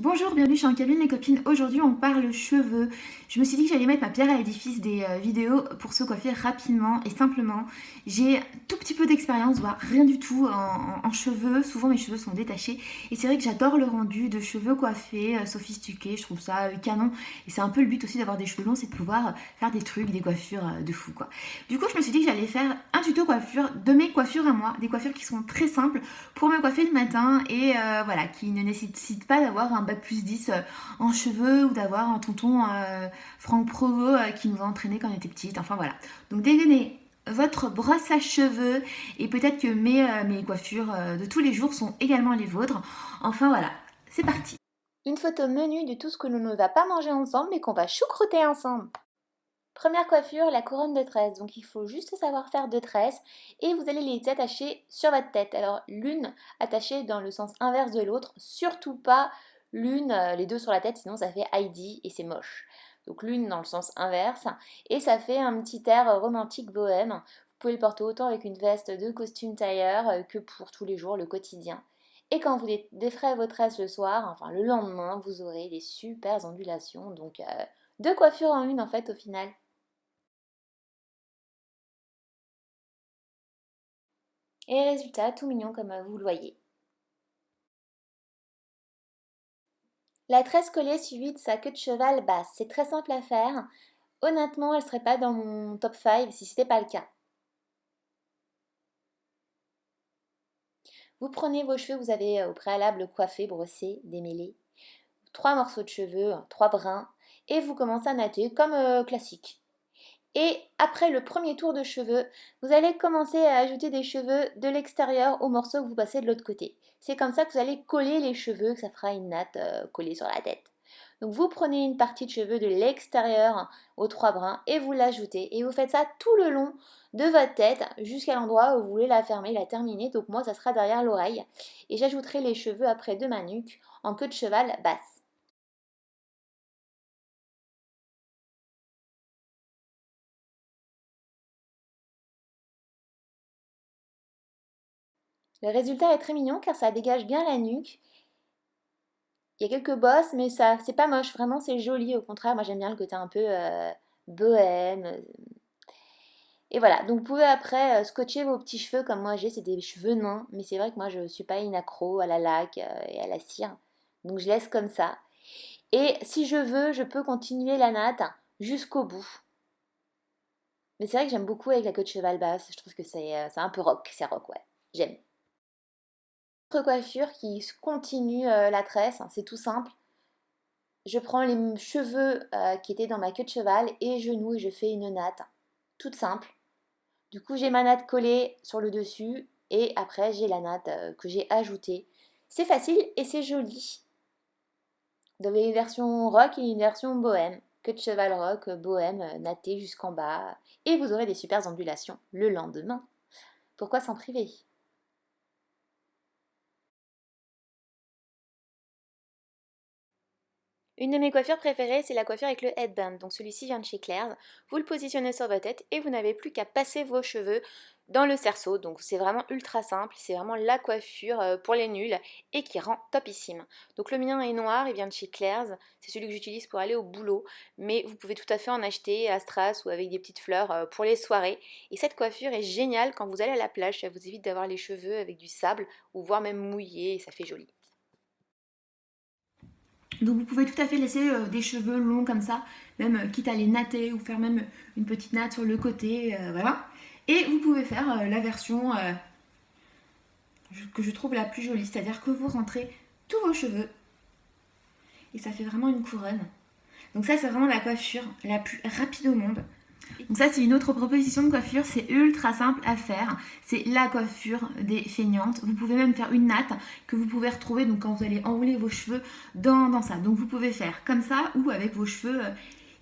Bonjour, bienvenue chez un cabinet mes copines. Aujourd'hui on parle cheveux. Je me suis dit que j'allais mettre ma pierre à l'édifice des vidéos pour se coiffer rapidement et simplement. J'ai tout petit peu d'expérience, voire rien du tout en cheveux. Souvent mes cheveux sont détachés et c'est vrai que j'adore le rendu de cheveux coiffés, sophistiqués. Je trouve ça canon et c'est un peu le but aussi d'avoir des cheveux longs, c'est de pouvoir faire des trucs, des coiffures de fou quoi. Du coup je me suis dit que j'allais faire un tuto coiffure de mes coiffures à moi, des coiffures qui sont très simples pour me coiffer le matin et voilà, qui ne nécessitent pas d'avoir un bac plus 10 en cheveux ou d'avoir un tonton Franck Provo qui nous a entraînés quand on était petite. Enfin voilà. Donc dégainez votre brosse à cheveux et peut-être que mes coiffures de tous les jours sont également les vôtres. Enfin voilà, c'est parti. Une photo menu de tout ce que l'on ne va pas manger ensemble mais qu'on va choucrouter ensemble. Première coiffure, la couronne de tresses. Donc il faut juste savoir faire deux tresses et vous allez les attacher sur votre tête. Alors l'une attachée dans le sens inverse de l'autre, surtout pas les deux sur la tête, sinon ça fait Heidi et c'est moche. Donc l'une dans le sens inverse et ça fait un petit air romantique bohème. Vous pouvez le porter autant avec une veste de costume tailleur que pour tous les jours, le quotidien. Et quand vous déferez vos tresses le soir, enfin le lendemain, vous aurez des super ondulations. Donc deux coiffures en une en fait au final. Et résultat, tout mignon comme vous le voyez. La tresse collée suivie de sa queue de cheval basse, c'est très simple à faire. Honnêtement, elle ne serait pas dans mon top 5 si ce n'était pas le cas. Vous prenez vos cheveux, vous avez au préalable coiffé, brossé, démêlé, trois morceaux de cheveux, trois brins, et vous commencez à natter comme classique. Et après le premier tour de cheveux, vous allez commencer à ajouter des cheveux de l'extérieur au morceau que vous passez de l'autre côté. C'est comme ça que vous allez coller les cheveux, que ça fera une natte collée sur la tête. Donc vous prenez une partie de cheveux de l'extérieur aux trois brins et vous l'ajoutez. Et vous faites ça tout le long de votre tête jusqu'à l'endroit où vous voulez la fermer, la terminer. Donc moi, ça sera derrière l'oreille. Et j'ajouterai les cheveux après de ma nuque en queue de cheval basse. Le résultat est très mignon car ça dégage bien la nuque. Il y a quelques bosses, mais ça, c'est pas moche. Vraiment, c'est joli. Au contraire, moi j'aime bien le côté un peu bohème. Et voilà. Donc vous pouvez après scotcher vos petits cheveux comme moi j'ai. C'est des cheveux nains, mais c'est vrai que moi je suis pas une accro à la laque et à la cire. Donc je laisse comme ça. Et si je veux, je peux continuer la natte jusqu'au bout. Mais c'est vrai que j'aime beaucoup avec la queue de cheval basse. Je trouve que c'est un peu rock. C'est rock, ouais. J'aime. Autre coiffure qui continue la tresse, hein, c'est tout simple. Je prends les cheveux qui étaient dans ma queue de cheval et je noue et je fais une natte. Toute simple. Du coup, j'ai ma natte collée sur le dessus et après, j'ai la natte que j'ai ajoutée. C'est facile et c'est joli. Vous avez une version rock et une version bohème. Queue de cheval rock, bohème, natté jusqu'en bas. Et vous aurez des super ondulations le lendemain. Pourquoi s'en priver? Une de mes coiffures préférées, c'est la coiffure avec le headband. Donc celui-ci vient de chez Claire's. Vous le positionnez sur votre tête et vous n'avez plus qu'à passer vos cheveux dans le cerceau. Donc c'est vraiment ultra simple. C'est vraiment la coiffure pour les nuls et qui rend topissime. Donc le mien est noir, il vient de chez Claire's. C'est celui que j'utilise pour aller au boulot. Mais vous pouvez tout à fait en acheter à strass ou avec des petites fleurs pour les soirées. Et cette coiffure est géniale quand vous allez à la plage. Ça vous évite d'avoir les cheveux avec du sable ou voire même mouillés et ça fait joli. Donc vous pouvez tout à fait laisser des cheveux longs comme ça, même quitte à les natter ou faire même une petite natte sur le côté, voilà. Et vous pouvez faire la version que je trouve la plus jolie, c'est-à-dire que vous rentrez tous vos cheveux et ça fait vraiment une couronne. Donc ça c'est vraiment la coiffure la plus rapide au monde. Donc ça c'est une autre proposition de coiffure, c'est ultra simple à faire. C'est la coiffure des feignantes. Vous pouvez même faire une natte que vous pouvez retrouver donc quand vous allez enrouler vos cheveux dans ça. Donc vous pouvez faire comme ça ou avec vos cheveux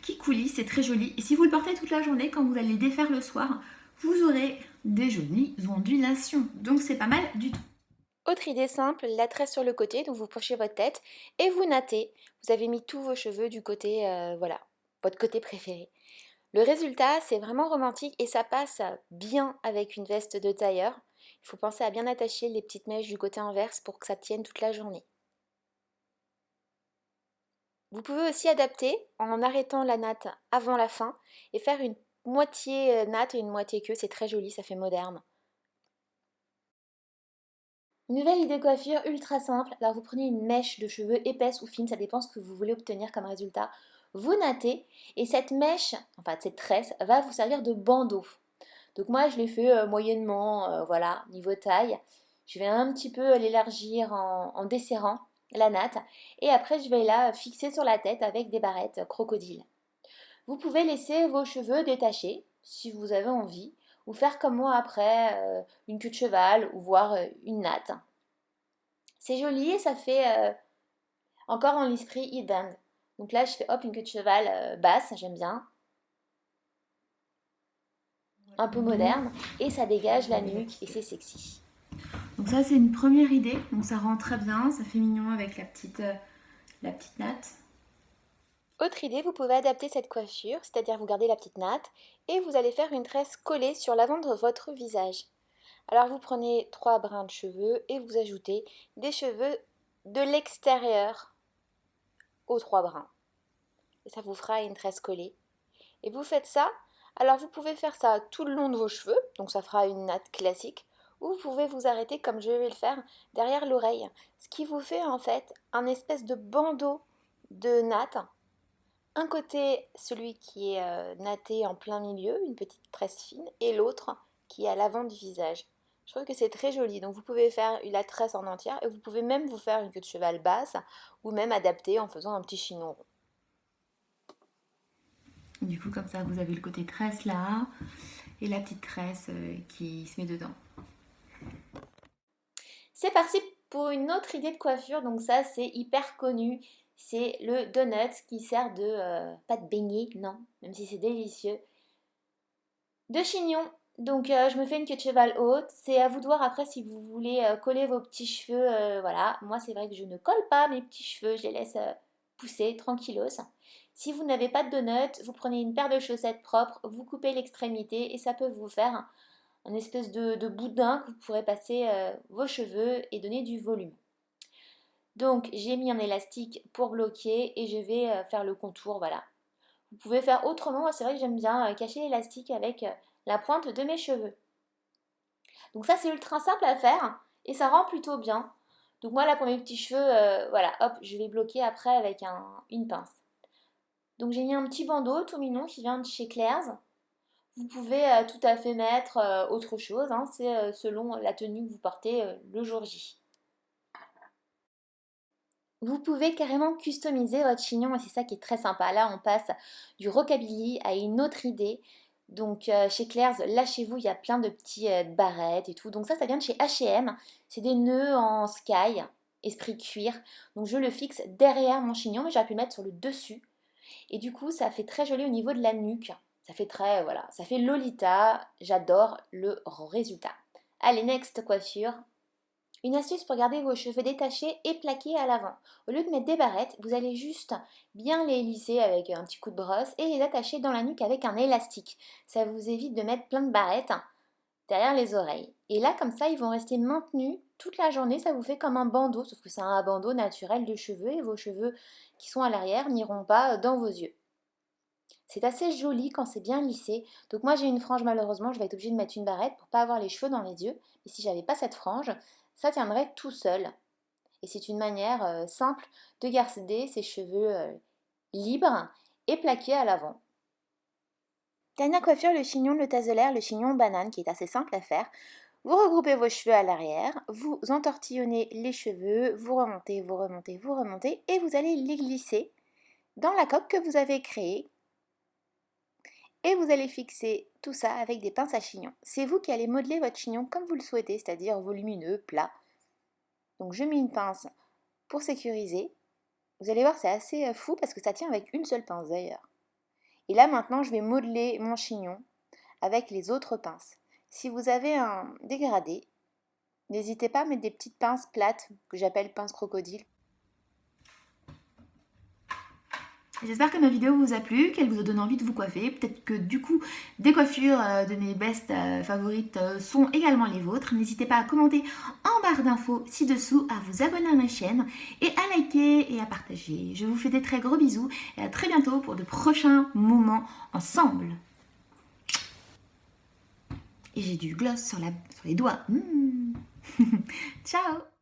qui coulissent, c'est très joli. Et si vous le portez toute la journée, quand vous allez le défaire le soir, vous aurez des jolies ondulations. Donc c'est pas mal du tout. Autre idée simple, la tresse sur le côté, donc vous penchez votre tête et vous nattez. Vous avez mis tous vos cheveux du côté, voilà, votre côté préféré. Le résultat, c'est vraiment romantique et ça passe bien avec une veste de tailleur. Il faut penser à bien attacher les petites mèches du côté inverse pour que ça tienne toute la journée. Vous pouvez aussi adapter en arrêtant la natte avant la fin et faire une moitié natte et une moitié queue, c'est très joli, ça fait moderne. Nouvelle idée de coiffure ultra simple, alors vous prenez une mèche de cheveux épaisse ou fine, ça dépend ce que vous voulez obtenir comme résultat. Vous nattez et cette mèche, enfin cette tresse, va vous servir de bandeau. Donc moi je l'ai fait moyennement, voilà, niveau taille. Je vais un petit peu l'élargir en desserrant la natte et après je vais la fixer sur la tête avec des barrettes crocodile. Vous pouvez laisser vos cheveux détachés si vous avez envie ou faire comme moi après une queue de cheval ou voir une natte. C'est joli et ça fait encore en l'esprit headband. Donc là je fais hop une queue de cheval basse, j'aime bien, un peu moderne et ça dégage la nuque et c'est sexy. Donc ça c'est une première idée, donc ça rend très bien, ça fait mignon avec la petite natte. Autre idée, vous pouvez adapter cette coiffure, c'est-à-dire vous gardez la petite natte et vous allez faire une tresse collée sur l'avant de votre visage. Alors vous prenez 3 brins de cheveux et vous ajoutez des cheveux de l'extérieur aux 3 brins. Et ça vous fera une tresse collée. Et vous faites ça, alors vous pouvez faire ça tout le long de vos cheveux, donc ça fera une natte classique, ou vous pouvez vous arrêter comme je vais le faire derrière l'oreille, ce qui vous fait en fait un espèce de bandeau de natte. Un côté, celui qui est natté en plein milieu, une petite tresse fine, et l'autre qui est à l'avant du visage. Je trouve que c'est très joli, donc vous pouvez faire la tresse en entière et vous pouvez même vous faire une queue de cheval basse ou même adapter en faisant un petit chignon rond. Du coup, comme ça, vous avez le côté tresse là et la petite tresse qui se met dedans. C'est parti pour une autre idée de coiffure, donc ça c'est hyper connu, c'est le donut qui sert de, pas de beignet, non, même si c'est délicieux, de chignon. Donc je me fais une queue de cheval haute, c'est à vous de voir après si vous voulez coller vos petits cheveux, voilà, moi c'est vrai que je ne colle pas mes petits cheveux, je les laisse pousser tranquillos. Si vous n'avez pas de donut, vous prenez une paire de chaussettes propres, vous coupez l'extrémité et ça peut vous faire un espèce de boudin que vous pourrez passer vos cheveux et donner du volume. Donc j'ai mis un élastique pour bloquer et je vais faire le contour, voilà. Vous pouvez faire autrement, moi c'est vrai que j'aime bien cacher l'élastique avec la pointe de mes cheveux. Donc ça c'est ultra simple à faire et ça rend plutôt bien. Donc moi là pour mes petits cheveux, voilà, hop, je vais bloquer après avec une pince. Donc j'ai mis un petit bandeau tout mignon qui vient de chez Claire's. Vous pouvez tout à fait mettre autre chose, hein, c'est selon la tenue que vous portez le jour J. Vous pouvez carrément customiser votre chignon et c'est ça qui est très sympa. Là, on passe du rockabilly à une autre idée. Donc chez Claire's, là chez vous, il y a plein de petits barrettes et tout. Donc ça vient de chez H&M. C'est des nœuds en sky, esprit cuir. Donc je le fixe derrière mon chignon, mais j'aurais pu le mettre sur le dessus. Et du coup, ça fait très joli au niveau de la nuque. Ça fait très, voilà, ça fait Lolita. J'adore le résultat. Allez, next coiffure. Une astuce pour garder vos cheveux détachés et plaqués à l'avant. Au lieu de mettre des barrettes, vous allez juste bien les lisser avec un petit coup de brosse et les attacher dans la nuque avec un élastique. Ça vous évite de mettre plein de barrettes derrière les oreilles. Et là, comme ça, ils vont rester maintenus toute la journée. Ça vous fait comme un bandeau, sauf que c'est un bandeau naturel de cheveux et vos cheveux qui sont à l'arrière n'iront pas dans vos yeux. C'est assez joli quand c'est bien lissé. Donc moi j'ai une frange malheureusement, je vais être obligée de mettre une barrette pour pas avoir les cheveux dans les yeux. Mais si j'avais pas cette frange, ça tiendrait tout seul. Et c'est une manière simple de garder ses cheveux libres et plaqués à l'avant. Dernière coiffure, le chignon de taselaire, le chignon banane qui est assez simple à faire. Vous regroupez vos cheveux à l'arrière, vous entortillonnez les cheveux, vous remontez, vous remontez, vous remontez et vous allez les glisser dans la coque que vous avez créée. Et vous allez fixer tout ça avec des pinces à chignon. C'est vous qui allez modeler votre chignon comme vous le souhaitez, c'est-à-dire volumineux, plat. Donc je mets une pince pour sécuriser. Vous allez voir, c'est assez fou parce que ça tient avec une seule pince d'ailleurs. Et là maintenant, je vais modeler mon chignon avec les autres pinces. Si vous avez un dégradé, n'hésitez pas à mettre des petites pinces plates que j'appelle pinces crocodile. j'espère que ma vidéo vous a plu, qu'elle vous a donné envie de vous coiffer. Peut-être que du coup, des coiffures de mes best favorites sont également les vôtres. N'hésitez pas à commenter en barre d'infos ci-dessous, à vous abonner à ma chaîne et à liker et à partager. Je vous fais des très gros bisous et à très bientôt pour de prochains moments ensemble. Et j'ai du gloss sur les doigts. Ciao.